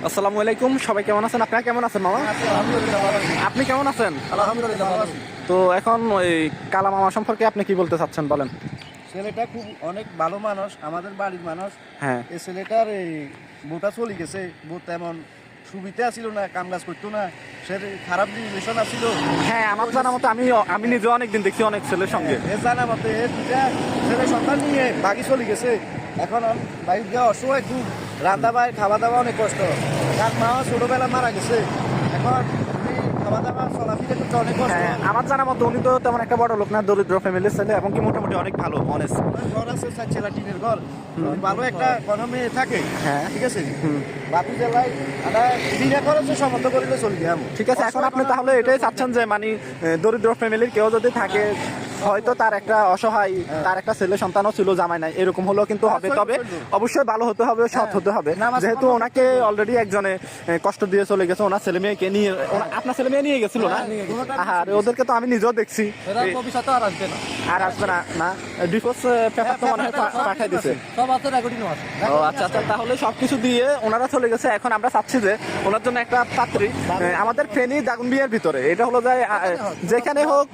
আসসালামু আলাইকুম, সবাই কেমন আছেন? আপনারা কেমন আছেন মামা? আপনি কেমন আছেন? আলহামদুলিল্লাহ ভালো আছি। তো এখন ওই কালা মামা সম্পর্কে আপনি কি বলতে চাচ্ছেন বলেন। ছেলেটা খুব অনেক ভালো মানুষ, আমাদের বাড়ির মানুষ। হ্যাঁ, এই ছেলেটার এই বউটা চলে গেছে, বউ তেমন সুবিধা ছিল না, কাম কাজ করতো না, সে খারাপ রিলেশন আছিল। হ্যাঁ, আমার জানা মতো আমি নিজে অনেকদিন দেখছি অনেক ছেলের সঙ্গে। এ জানা মতে এ দুটা ছেলে সন্তান নিয়ে বাকি চলে গেছে। এখন বাইরে গিয়ে অসহায়, খুব রান্না বাই খাওয়া দাওয়া অনেক কষ্ট। তার মা ছোটবেলা মারা গেছে, এখন উনি খাওয়া দাওয়া চলাফিরে করতে অনেক কষ্ট। হ্যাঁ, আমার জানা মতো উনি তো তেমন একটা বড় লোক না, দরিদ্র ফ্যামিলির ছেলে এবং কি মোটামুটি অনেক ভালো অনেস্ট। ঘর আছে, চার ছেলে টিনের ঘর, ভালো একটা কোনো মেয়ে থাকে। হ্যাঁ, ঠিক আছে, বাকি জেলায় আমরা বিনা খরচে সম্বন্ধ করিলে চলি যাবো। ঠিক আছে। এখন আপনি তাহলে এটাই চাচ্ছেন যে মানে দরিদ্র ফ্যামিলির কেউ যদি থাকে, হয়তো তার একটা অসহায়, তার একটা ছেলে সন্তানও ছিল, জামাই নাই, এরকম হলেও কিন্তু হবে। তবে অবশ্যই ভালো হতে হবে, সৎ হতে হবে। যেহেতু ওনাকে অলরেডি একজনে কষ্ট দিয়ে চলে গেছে, ওনার ছেলে মেয়েকে নিয়ে, আপনার ছেলে মেয়ে নিয়ে গেছিল না? হ্যাঁ, ওদেরকে তো আমি নিজেও দেখছি। আর আসবে না না, ডিভোর্স পেপার তো মনে হয় পাঠাই দিছে। ও আচ্ছা আচ্ছা, তাহলে সবকিছু দিয়ে ওনারা চলে গেছে। এখন আমরা চাচ্ছি যে ওনার জন্য একটা পাত্রী আমাদের ফেনী দাগনবিয়ার ভিতরে, এটা হলো যায় যেখানে হোক,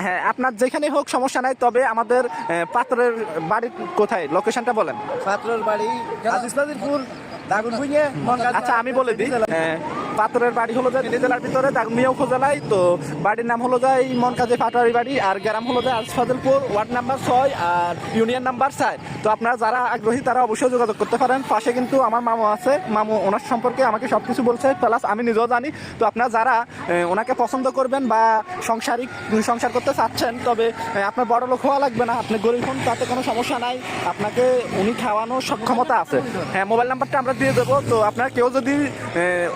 হ্যাঁ আপনার যেখানে হোক সমস্যা নাই। তবে আমাদের পাত্রের বাড়ি কোথায়, লোকেশনটা বলেন। পাত্রের বাড়ি আজিজবাদীপুর, দাগনভূঞা। আচ্ছা আমি বলে দিই, পাত্রের বাড়ি হলো যায় জেলার ভিতরে দাগনভূঞা উপজেলায়। তো বাড়ির নাম হলো যায় মনকাজী পাটোয়ারি বাড়ি, আর গ্রাম হলো যায় আজিজবাদীপুর, ওয়ার্ড নাম্বার 6 আর ইউনিয়ন নাম্বার 4। তো আপনারা যারা আগ্রহী তারা অবশ্যই যোগাযোগ করতে পারেন। পাশে কিন্তু আমার মামু আছে, মামু ওনার সম্পর্কে আমাকে সবকিছু বলছে, প্লাস আমি নিজেও জানি। তো আপনারা যারা ওনাকে পছন্দ করবেন বা সংসার করতে চাচ্ছেন, তবে আপনার বড় লোক হওয়া লাগবে না, আপনি গরিব হন তাতে কোনো সমস্যা নাই, আপনাকে উনি খাওয়ানোর সক্ষমতা আছে। হ্যাঁ, মোবাইল নাম্বারটা আমরা দিয়ে দেবো। তো আপনারা কেউ যদি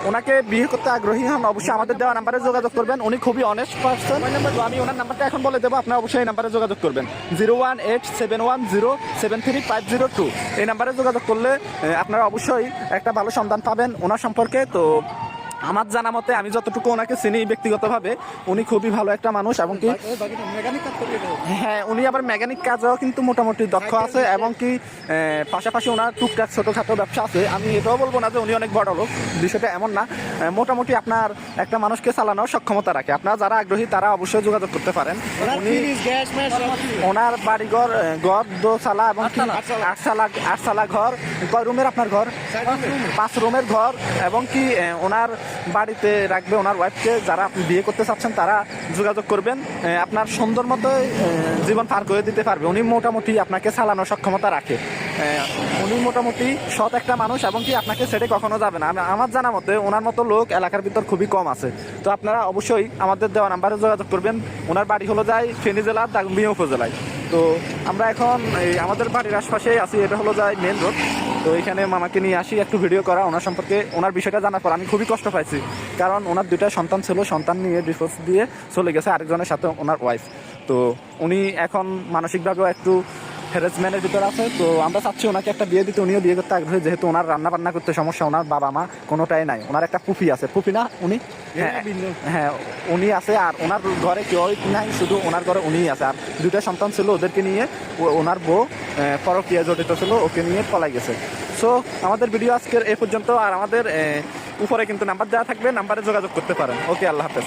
ওনাকে বিয়ে করতে আগ্রহী হন, অবশ্যই আমাদের দেওয়া নাম্বারে যোগাযোগ করবেন। উনি খুবই অনেস্ট পার্সন। তো আমি ওনার নাম্বারটা এখন বলে দেবো, আপনারা অবশ্যই এই নাম্বারে যোগাযোগ করবেন। 01871073502 এই নাম্বারে যোগাযোগ করলে আপনারা অবশ্যই একটা ভালো সন্ধান পাবেন ওনার সম্পর্কে। তো আমার জানা মতে, আমি যতটুকু ওনাকে চিনি ব্যক্তিগতভাবে, উনি খুবই ভালো একটা মানুষ এবং কি হ্যাঁ, উনি আবার মেকানিক কাজেও কিন্তু মোটামুটি দক্ষ আছে এবং কি পাশাপাশি ওনার টুকটাক ছোটোখাটো ব্যবসা আছে। আমি এটাও বলবো না যে উনি অনেক বড় লোক, বিষয়টা এমন না। মোটামুটি আপনার একটা মানুষকে চালানোর সক্ষমতা রাখে। আপনারা যারা আগ্রহী তারা অবশ্যই যোগাযোগ করতে পারেন। উনি ওনার বাড়িঘর, ঘর দোতলা এবং কি আটচালা ঘর। কয় রুমের আপনার ঘর? 5 রুমের ঘর। এবং কি ওনার বাড়িতে রাখবে ওনার ওয়াইফকে। যারা আপনি বিয়ে করতে চাচ্ছেন তারা যোগাযোগ করবেন, আপনার সুন্দর মতো জীবন পার করে দিতে পারবে। উনি মোটামুটি আপনাকে চালানোর সক্ষমতা রাখে। উনি মোটামুটি সৎ একটা মানুষ এবং কি আপনাকে ছেড়ে কখনো যাবে না। আমার জানা মতে ওনার মতো লোক এলাকার ভিতর খুবই কম আছে। তো আপনারা অবশ্যই আমাদের দেওয়া নাম্বারে যোগাযোগ করবেন। ওনার বাড়ি হলো যায় ফেনী জেলার দাগনভূঞা উপজেলায়। তো আমরা এখন আমাদের বাড়ির আশপাশেই আছি, এটা হলো যায় মেন রোড। তো এখানে মামাকে নিয়ে আসি একটু ভিডিও করা, ওনার সম্পর্কে ওনার বিষয়টা জানার পর আমি খুবই কষ্ট পাইছি। কারণ ওনার 2টা সন্তান ছিল, সন্তান নিয়ে ডিভোর্স দিয়ে চলে গেছে আরেকজনের সাথে, ওনার ওয়াইফ। তো উনি এখন মানসিকভাবেও একটু হ্যারাসমেন্টের ভিতরে আছে। তো আমরা চাচ্ছি ওনাকে একটা বিয়ে দিতে, উনিও বিয়ে করতে আগ্রহী। যেহেতু ওনার রান্না বান্না করতে সমস্যা, ওনার বাবা মা কোনোটাই নাই। ওনার একটা ফুফি আছে, ফুফি না উনি? হ্যাঁ উনি আছে। আর ওনার ঘরে কেউই নাই, শুধু ওনার ঘরে উনিই আছে। আর 2টা সন্তান ছিল, ওদেরকে নিয়ে ওনার বউ পরকীয়া জড়িত ছিল, ওকে নিয়ে পলাই গেছে। সো আমাদের ভিডিও আজকের এ পর্যন্ত। আর আমাদের উপরে কিন্তু নাম্বার দেওয়া থাকবে, নাম্বারে যোগাযোগ করতে পারেন। ওকে, আল্লাহ হাফেজ।